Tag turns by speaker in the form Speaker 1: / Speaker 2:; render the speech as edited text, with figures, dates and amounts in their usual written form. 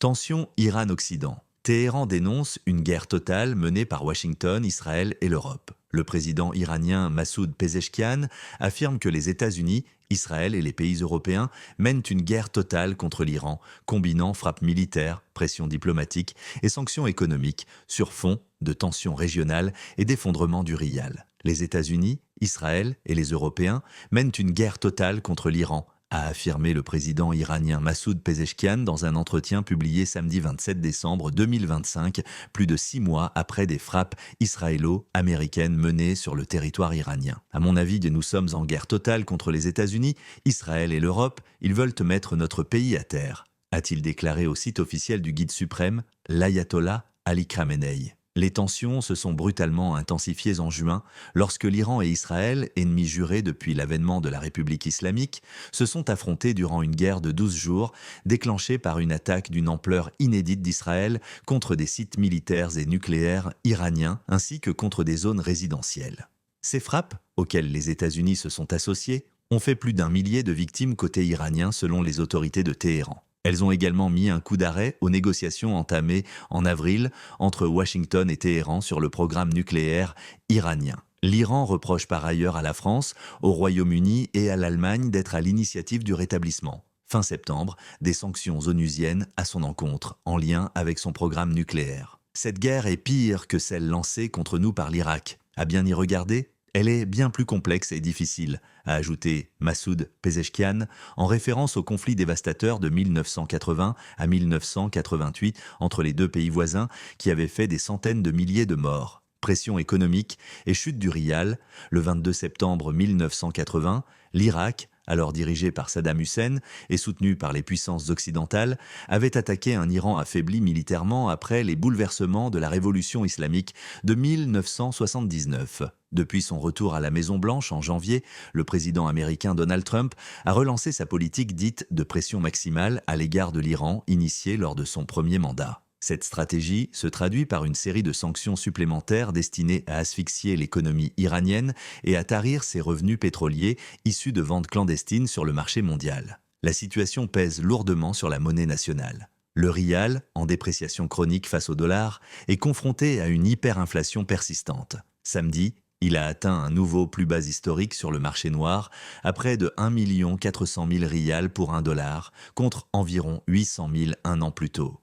Speaker 1: Tension Iran-Occident. Téhéran dénonce une guerre totale menée par Washington, Israël et l'Europe. Le président iranien Massoud Pezeshkian affirme que les États-Unis, Israël et les pays européens mènent une guerre totale contre l'Iran, combinant frappes militaires, pression diplomatique et sanctions économiques sur fond de tensions régionales et d'effondrement du rial. Les États-Unis, Israël et les Européens mènent une guerre totale contre l'Iran, a affirmé le président iranien Massoud Pezeshkian dans un entretien publié samedi 27 décembre 2025, plus de 6 mois après des frappes israélo-américaines menées sur le territoire iranien. À mon avis, nous sommes en guerre totale contre les États-Unis, Israël et l'Europe. Ils veulent mettre notre pays à terre, a-t-il déclaré au site officiel du guide suprême, l'ayatollah Ali Khamenei. Les tensions se sont brutalement intensifiées en juin lorsque l'Iran et Israël, ennemis jurés depuis l'avènement de la République islamique, se sont affrontés durant une guerre de 12 jours déclenchée par une attaque d'une ampleur inédite d'Israël contre des sites militaires et nucléaires iraniens ainsi que contre des zones résidentielles. Ces frappes, auxquelles les États-Unis se sont associés, ont fait plus d'1 millier de victimes côté iranien selon les autorités de Téhéran. Elles ont également mis un coup d'arrêt aux négociations entamées en avril entre Washington et Téhéran sur le programme nucléaire iranien. L'Iran reproche par ailleurs à la France, au Royaume-Uni et à l'Allemagne d'être à l'initiative du rétablissement, fin septembre, des sanctions onusiennes à son encontre, en lien avec son programme nucléaire. Cette guerre est pire que celle lancée contre nous par l'Irak. À bien y regarder, elle est bien plus complexe et difficile, a ajouté Massoud Pezeshkian en référence au conflit dévastateur de 1980 à 1988 entre les deux pays voisins qui avait fait des centaines de milliers de morts. Pression économique et chute du rial, le 22 septembre 1980, l'Irak, alors dirigé par Saddam Hussein et soutenu par les puissances occidentales, avait attaqué un Iran affaibli militairement après les bouleversements de la révolution islamique de 1979. Depuis son retour à la Maison-Blanche en janvier, le président américain Donald Trump a relancé sa politique dite de pression maximale à l'égard de l'Iran, initiée lors de son premier mandat. Cette stratégie se traduit par une série de sanctions supplémentaires destinées à asphyxier l'économie iranienne et à tarir ses revenus pétroliers issus de ventes clandestines sur le marché mondial. La situation pèse lourdement sur la monnaie nationale. Le rial, en dépréciation chronique face au dollar, est confronté à une hyperinflation persistante. Samedi, il a atteint un nouveau plus bas historique sur le marché noir, à près de 1 400 000 rials pour $1, contre environ 800 000 un an plus tôt.